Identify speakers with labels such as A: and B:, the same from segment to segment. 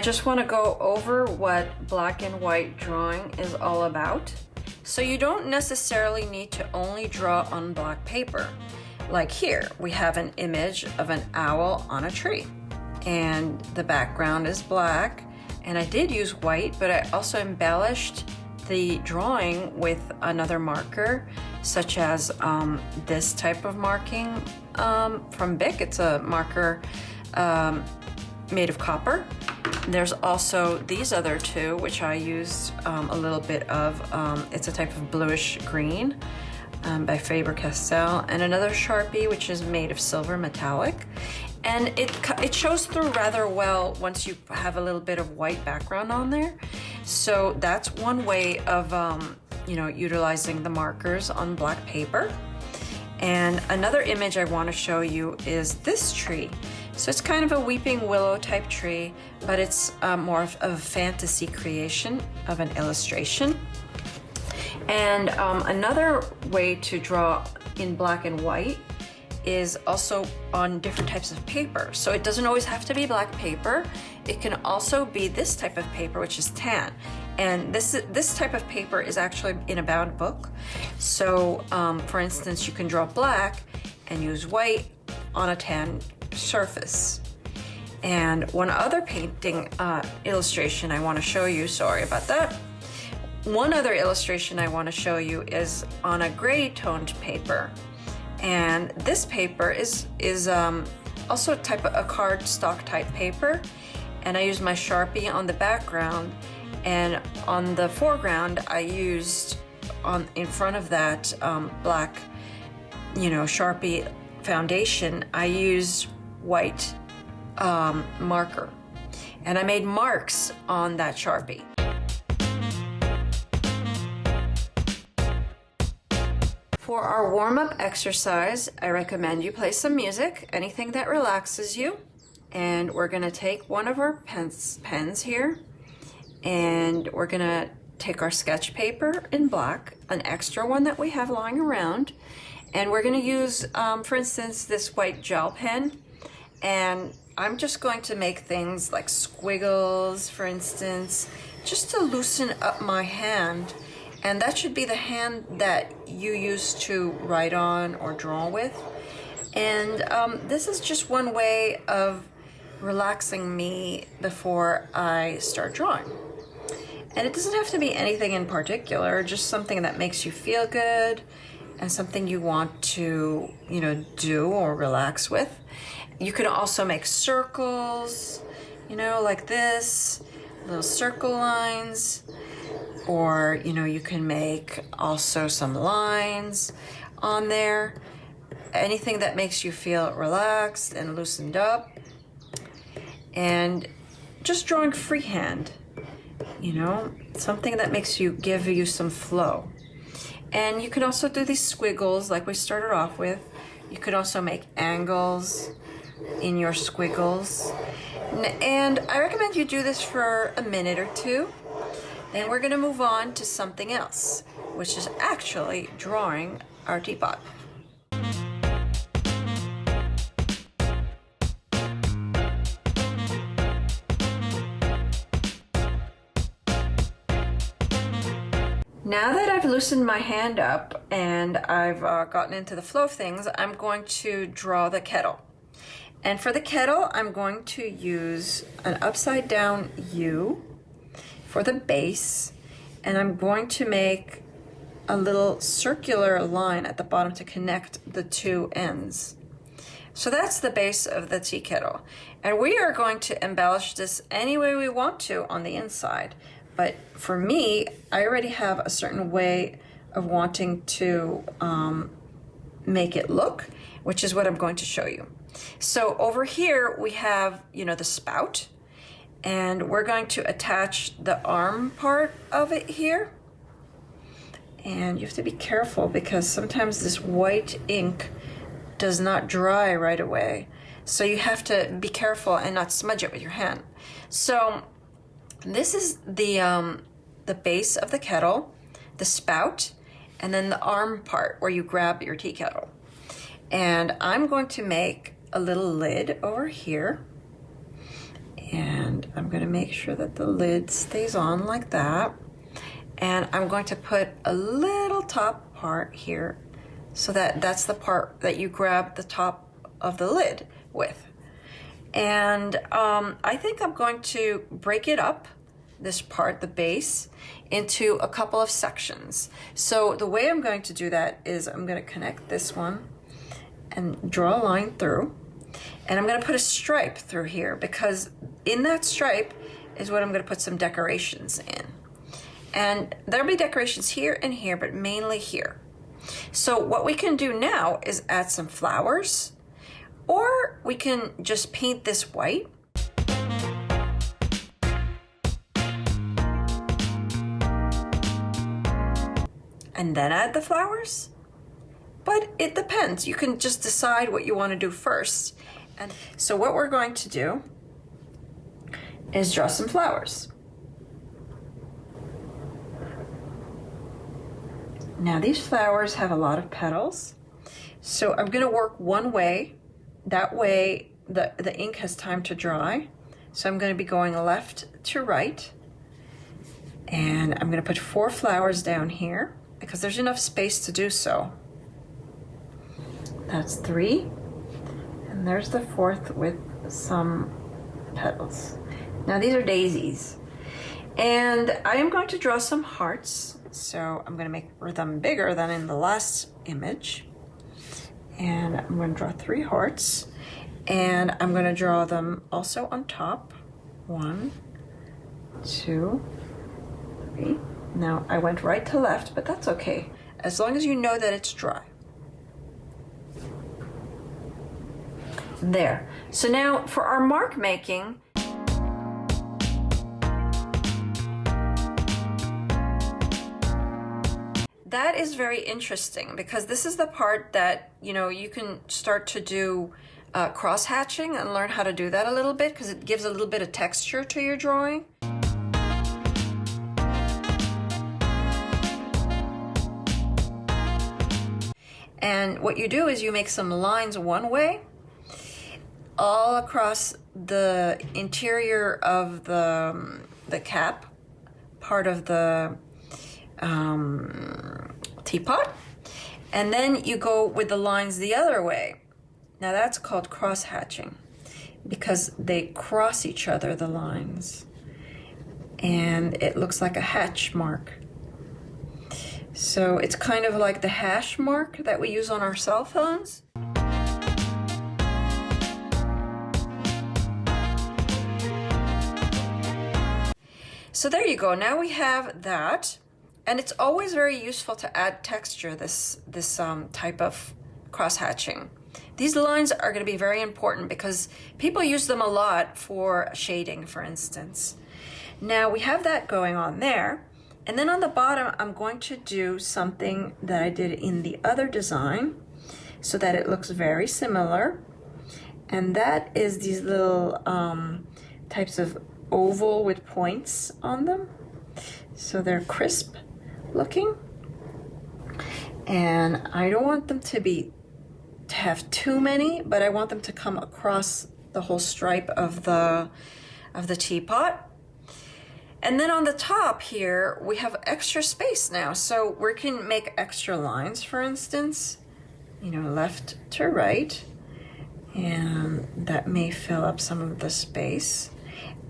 A: I just want to go over what black and white drawing is all about. So you don't necessarily need to only draw on black paper. Like here, we have an image of an owl on a tree, and the background is black, and I did use white, but I also embellished the drawing with another marker, such as this type of marking from Bic. It's a marker made of copper. There's also these other two, which I used a little bit of. It's a type of bluish green by Faber-Castell, and another Sharpie, which is made of silver metallic. And it shows through rather well once you have a little bit of white background on there. So that's one way of utilizing the markers on black paper. And another image I want to show you is this tree. So it's kind of a weeping willow type tree, but it's more of a fantasy creation of an illustration. And another way to draw in black and white is also on different types of paper. So it doesn't always have to be black paper. It can also be this type of paper, which is tan. And this type of paper is actually in a bound book. So for instance, you can draw black and use white on a tan surface. And one other painting illustration I want to show you, sorry about that. One other illustration I want to show you is on a gray toned paper. And this paper is also a cardstock type paper. And I used my Sharpie on the background, and on the foreground I used in front of that black Sharpie foundation, I used white marker, and I made marks on that Sharpie. For our warm-up exercise, I recommend you play some music, anything that relaxes you. And we're gonna take one of our pens here, and we're gonna take our sketch paper in black, an extra one that we have lying around, and we're gonna use, for instance, this white gel pen. And I'm just going to make things like squiggles, for instance, just to loosen up my hand. And that should be the hand that you use to write on or draw with. And this is just one way of relaxing me before I start drawing. And it doesn't have to be anything in particular, just something that makes you feel good and something you want to, do or relax with. You can also make circles, like this, little circle lines. Or, you can make also some lines on there. Anything that makes you feel relaxed and loosened up. And just drawing freehand, something that give you some flow. And you can also do these squiggles like we started off with. You could also make angles in your squiggles. And I recommend you do this for a minute or two. Then we're going to move on to something else, which is actually drawing our teapot. Now that I've loosened my hand up and I've gotten into the flow of things, I'm going to draw the kettle. And for the kettle, I'm going to use an upside down U for the base, and I'm going to make a little circular line at the bottom to connect the two ends. So that's the base of the tea kettle. And we are going to embellish this any way we want to on the inside. But for me, I already have a certain way of wanting to make it look, which is what I'm going to show you. So over here we have, the spout. And we're going to attach the arm part of it here. And you have to be careful because sometimes this white ink does not dry right away. So you have to be careful and not smudge it with your hand. So this is the base of the kettle, the spout, and then the arm part where you grab your tea kettle. And I'm going to make a little lid over here. And I'm going to make sure that the lid stays on like that. And I'm going to put a little top part here so that that's the part that you grab the top of the lid with. And I think I'm going to break it up, this part, the base, into a couple of sections. So the way I'm going to do that is I'm going to connect this one and draw a line through. And I'm going to put a stripe through here because in that stripe is what I'm going to put some decorations in. And there'll be decorations here and here, but mainly here. So what we can do now is add some flowers, or we can just paint this white. And then add the flowers. But it depends. You can just decide what you want to do first. And so what we're going to do is draw some flowers. Now these flowers have a lot of petals. So I'm going to work one way. That way the ink has time to dry. So I'm going to be going left to right. And I'm going to put 4 flowers down here because there's enough space to do so. That's 3. And there's the 4th with some petals. Now these are daisies. And I am going to draw some hearts. So I'm going to make them bigger than in the last image. And I'm going to draw 3 hearts. And I'm going to draw them also on top. 1, 2, 3. Now I went right to left, but that's okay, as long as you know that it's dry. There. So now for our mark making, that is very interesting because this is the part that, you know, you can start to do cross hatching and learn how to do that a little bit because it gives a little bit of texture to your drawing. And what you do is you make some lines one way all across the interior of the cap part of the teapot, and then you go with the lines the other way. Now that's called cross hatching because they cross each other, the lines, and it looks like a hatch mark. So it's kind of like the hash mark that we use on our cell phones. So there you go. Now we have that. And it's always very useful to add texture, this type of cross-hatching. These lines are going to be very important because people use them a lot for shading, for instance. Now we have that going on there. And then on the bottom, I'm going to do something that I did in the other design so that it looks very similar. And that is these little types of oval with points on them. So they're crisp looking. And I don't want them to have too many, but I want them to come across the whole stripe of the teapot. And then on the top here, we have extra space now. So we can make extra lines, for instance, you know, left to right. And that may fill up some of the space.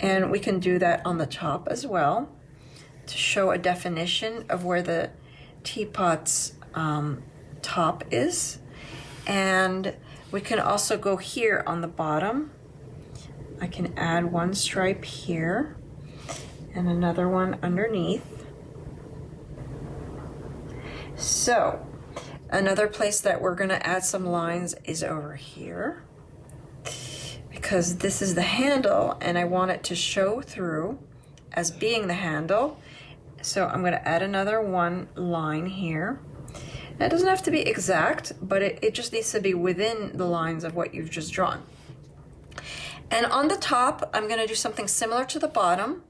A: And we can do that on the top as well to show a definition of where the teapot's top is. And we can also go here on the bottom. I can add one stripe here and another one underneath. So another place that we're going to add some lines is over here because this is the handle and I want it to show through as being the handle. So I'm going to add another one line here. Now, it doesn't have to be exact, but it just needs to be within the lines of what you've just drawn. And on the top, I'm going to do something similar to the bottom.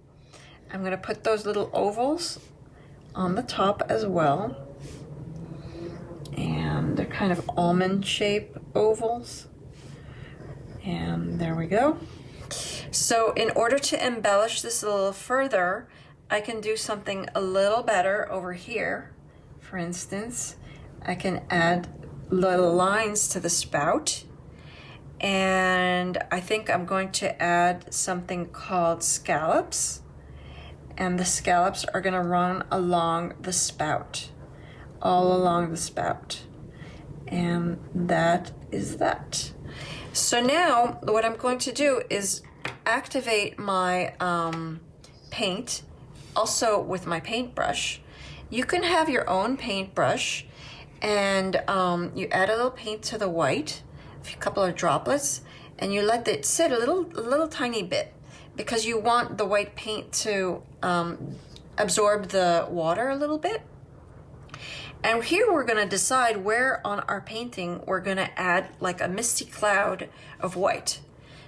A: I'm going to put those little ovals on the top as well. And they're kind of almond shape ovals. And there we go. So in order to embellish this a little further, I can do something a little better over here. For instance, I can add little lines to the spout. And I think I'm going to add something called scallops. And the scallops are going to run along the spout, all along the spout. And that is that. So now what I'm going to do is activate my paint, also with my paintbrush. You can have your own paintbrush, and you add a little paint to the white, a couple of droplets, and you let it sit a little tiny bit, because you want the white paint to absorb the water a little bit. And here we're going to decide where on our painting we're going to add like a misty cloud of white.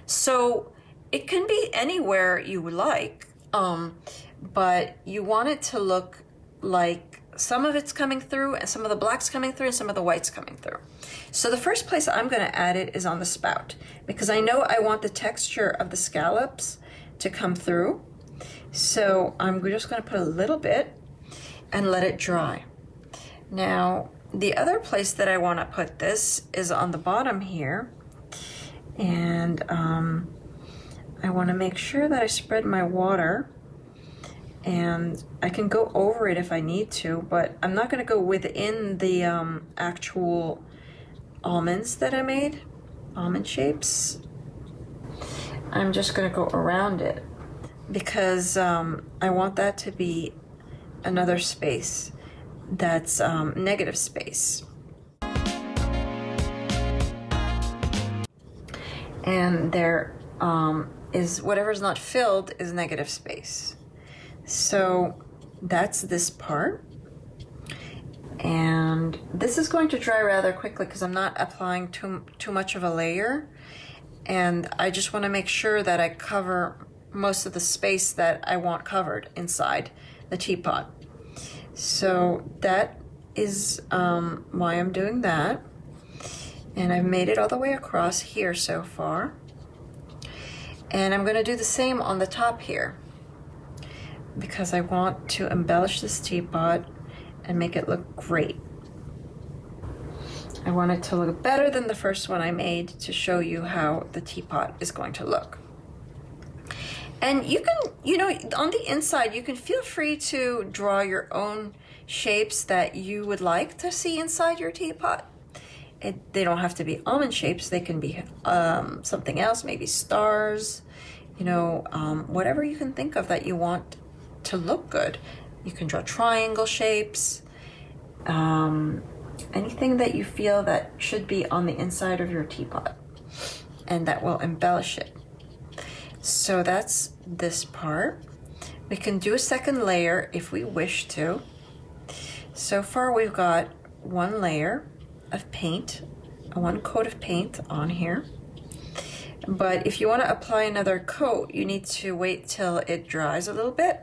A: So it can be anywhere you like, but you want it to look like some of it's coming through and some of the black's coming through and some of the white's coming through. So the first place I'm going to add it is on the spout, because I know I want the texture of the scallops to come through. So I'm just going to put a little bit and let it dry. Now, the other place that I want to put this is on the bottom here. And I want to make sure that I spread my water, and I can go over it if I need to, but I'm not going to go within the actual almonds that I made, almond shapes. I'm just going to go around it, because I want that to be another space that's negative space. And there is whatever's not filled is negative space. So that's this part. And this is going to dry rather quickly because I'm not applying too much of a layer. And I just want to make sure that I cover most of the space that I want covered inside the teapot. So that is why I'm doing that. And I've made it all the way across here so far. And I'm going to do the same on the top here, because I want to embellish this teapot and make it look great. I want it to look better than the first one I made to show you how the teapot is going to look. And you can, on the inside, you can feel free to draw your own shapes that you would like to see inside your teapot. They don't have to be almond shapes. They can be something else, maybe stars, whatever you can think of that you want to look good. You can draw triangle shapes, anything that you feel that should be on the inside of your teapot and that will embellish it. So that's this part. We can do a second layer if we wish to. So far we've got one layer of paint, one coat of paint on here. But if you want to apply another coat, you need to wait till it dries a little bit.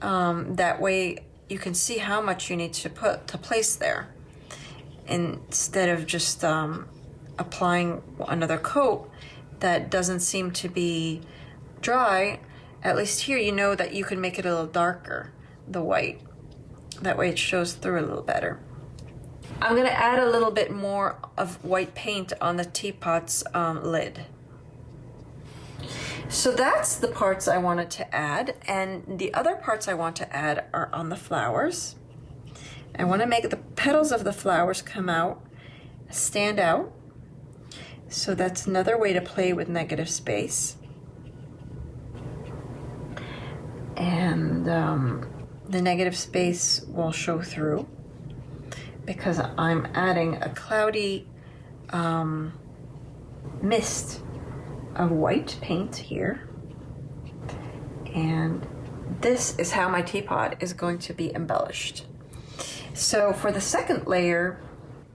A: That way you can see how much you need to place there, instead of just applying another coat that doesn't seem to be dry. At least here you know that you can make it a little darker, the white. That way it shows through a little better. I'm going to add a little bit more of white paint on the teapot's lid. So that's the parts I wanted to add, and the other parts I want to add are on the flowers. I want to make the petals of the flowers stand out. So that's another way to play with negative space. And the negative space will show through because I'm adding a cloudy mist of white paint here. And this is how my teapot is going to be embellished. So for the second layer,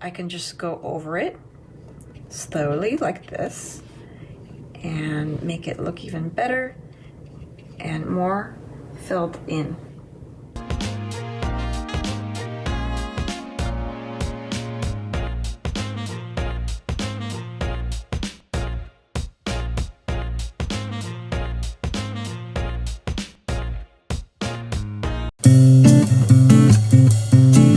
A: I can just go over it slowly like this and make it look even better and more filled in.